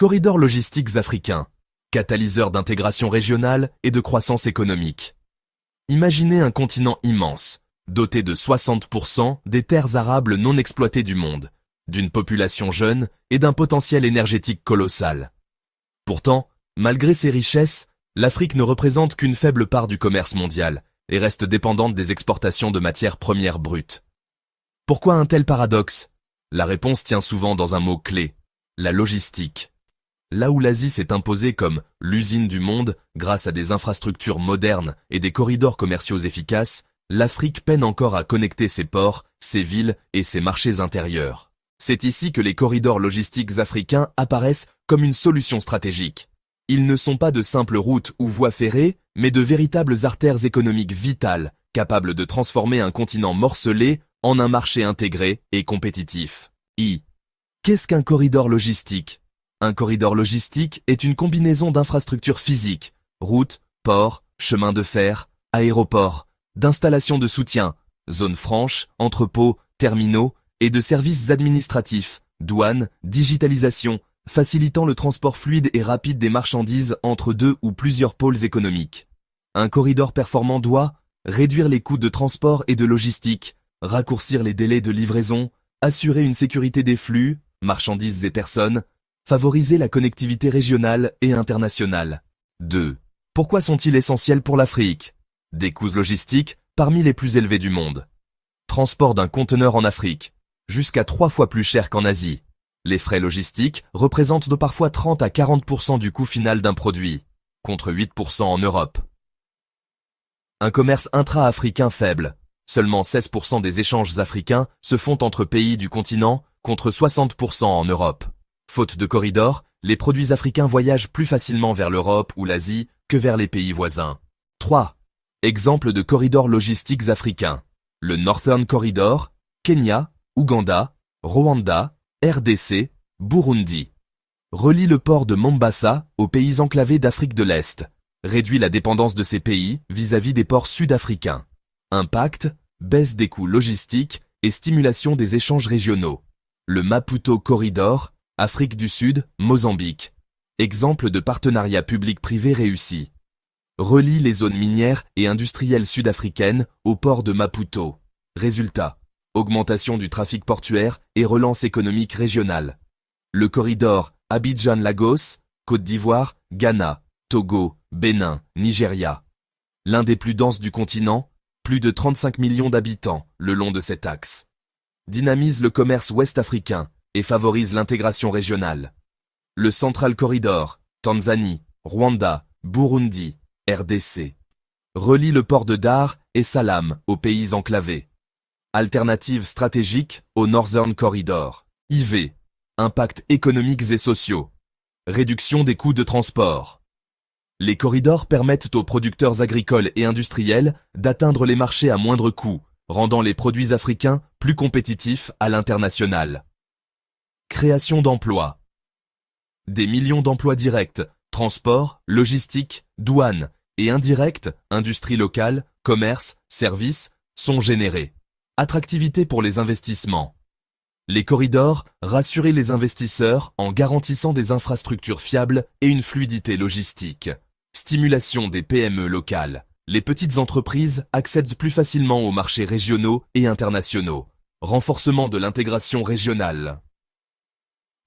Corridors logistiques africains, catalyseurs d'intégration régionale et de croissance économique. Imaginez un continent immense, doté de 60% des terres arables non exploitées du monde, d'une population jeune et d'un potentiel énergétique colossal. Pourtant, malgré ses richesses, l'Afrique ne représente qu'une faible part du commerce mondial et reste dépendante des exportations de matières premières brutes. Pourquoi un tel paradoxe? La réponse tient souvent dans un mot clé, la logistique. Là où l'Asie s'est imposée comme l'usine du monde grâce à des infrastructures modernes et des corridors commerciaux efficaces, l'Afrique peine encore à connecter ses ports, ses villes et ses marchés intérieurs. C'est ici que les corridors logistiques africains apparaissent comme une solution stratégique. Ils ne sont pas de simples routes ou voies ferrées, mais de véritables artères économiques vitales, capables de transformer un continent morcelé en un marché intégré et compétitif. Qu'est-ce qu'un corridor logistique? Un corridor logistique est une combinaison d'infrastructures physiques, routes, ports, chemins de fer, aéroports, d'installations de soutien, zones franches, entrepôts, terminaux et de services administratifs, douanes, digitalisation, facilitant le transport fluide et rapide des marchandises entre deux ou plusieurs pôles économiques. Un corridor performant doit réduire les coûts de transport et de logistique, raccourcir les délais de livraison, assurer une sécurité des flux, marchandises et personnes, favoriser la connectivité régionale et internationale. 2. Pourquoi sont-ils essentiels pour l'Afrique? Des coûts logistiques parmi les plus élevés du monde. Transport d'un conteneur en Afrique, jusqu'à 3 fois plus cher qu'en Asie. Les frais logistiques représentent de parfois 30 à 40% du coût final d'un produit, contre 8% en Europe. Un commerce intra-africain faible. Seulement 16% des échanges africains se font entre pays du continent, contre 60% en Europe. Faute de corridors, les produits africains voyagent plus facilement vers l'Europe ou l'Asie que vers les pays voisins. 3. Exemple de corridors logistiques africains. Le Northern Corridor, Kenya, Ouganda, Rwanda, RDC, Burundi. Relie le port de Mombasa aux pays enclavés d'Afrique de l'Est. Réduit la dépendance de ces pays vis-à-vis des ports sud-africains. Impact, baisse des coûts logistiques et stimulation des échanges régionaux. Le Maputo Corridor, Afrique du Sud, Mozambique. Exemple de partenariat public-privé réussi. Relie les zones minières et industrielles sud-africaines au port de Maputo. Résultat, augmentation du trafic portuaire et relance économique régionale. Le corridor Abidjan-Lagos, Côte d'Ivoire, Ghana, Togo, Bénin, Nigeria. L'un des plus denses du continent, plus de 35 millions d'habitants le long de cet axe. Dynamise le commerce ouest-africain et favorise l'intégration régionale. Le Central Corridor, Tanzanie, Rwanda, Burundi, RDC. Relie le port de Dar et Salam aux pays enclavés. Alternative stratégique au Northern Corridor. IV. Impacts économiques et sociaux. Réduction des coûts de transport. Les corridors permettent aux producteurs agricoles et industriels d'atteindre les marchés à moindre coût, rendant les produits africains plus compétitifs à l'international. Création d'emplois. Des millions d'emplois directs, transport, logistique, douane, et indirects, industrie locale, commerce, services, sont générés. Attractivité pour les investissements. Les corridors rassurent les investisseurs en garantissant des infrastructures fiables et une fluidité logistique. Stimulation des PME locales. Les petites entreprises accèdent plus facilement aux marchés régionaux et internationaux. Renforcement de l'intégration régionale.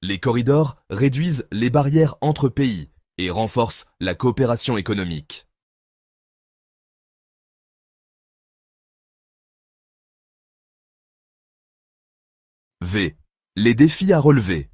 Les corridors réduisent les barrières entre pays et renforcent la coopération économique. V. Les défis à relever.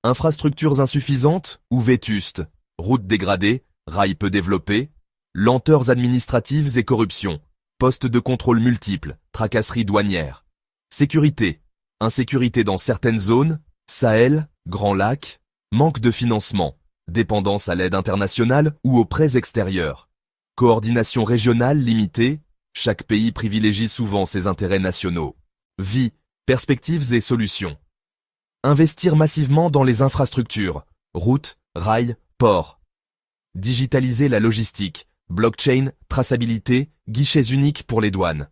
Infrastructures insuffisantes ou vétustes, routes dégradées, rails peu développés, lenteurs administratives et corruption, postes de contrôle multiples, tracasseries douanières. Sécurité. Insécurité dans certaines zones, Sahel, Grand Lac, manque de financement, dépendance à l'aide internationale ou aux prêts extérieurs. Coordination régionale limitée, chaque pays privilégie souvent ses intérêts nationaux. Vie, perspectives et solutions. Investir massivement dans les infrastructures, routes, rails, ports. Digitaliser la logistique, blockchain, traçabilité, guichets uniques pour les douanes.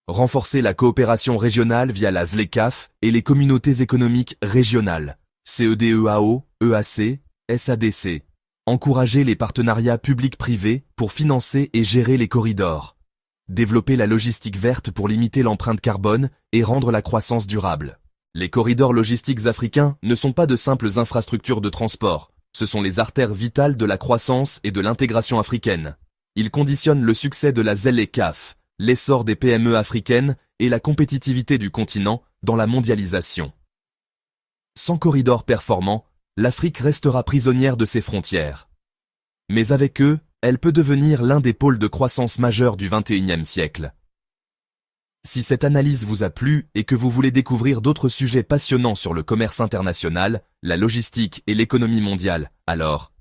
Renforcer la coopération régionale via la ZLECAf et les communautés économiques régionales, CEDEAO, EAC, SADC. Encourager les partenariats publics-privés pour financer et gérer les corridors. Développer la logistique verte pour limiter l'empreinte carbone et rendre la croissance durable. Les corridors logistiques africains ne sont pas de simples infrastructures de transport, ce sont les artères vitales de la croissance et de l'intégration africaine. Ils conditionnent le succès de la ZLECAf, l'essor des PME africaines et la compétitivité du continent dans la mondialisation. Sans corridors performants, l'Afrique restera prisonnière de ses frontières. Mais avec eux, elle peut devenir l'un des pôles de croissance majeurs du XXIe siècle. Si cette analyse vous a plu et que vous voulez découvrir d'autres sujets passionnants sur le commerce international, la logistique et l'économie mondiale, alors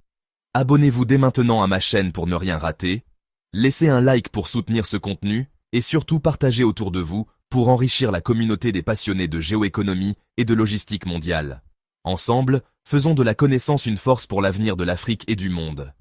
abonnez-vous dès maintenant à ma chaîne pour ne rien rater, laissez un like pour soutenir ce contenu et surtout partagez autour de vous pour enrichir la communauté des passionnés de géoéconomie et de logistique mondiale. Ensemble, faisons de la connaissance une force pour l'avenir de l'Afrique et du monde.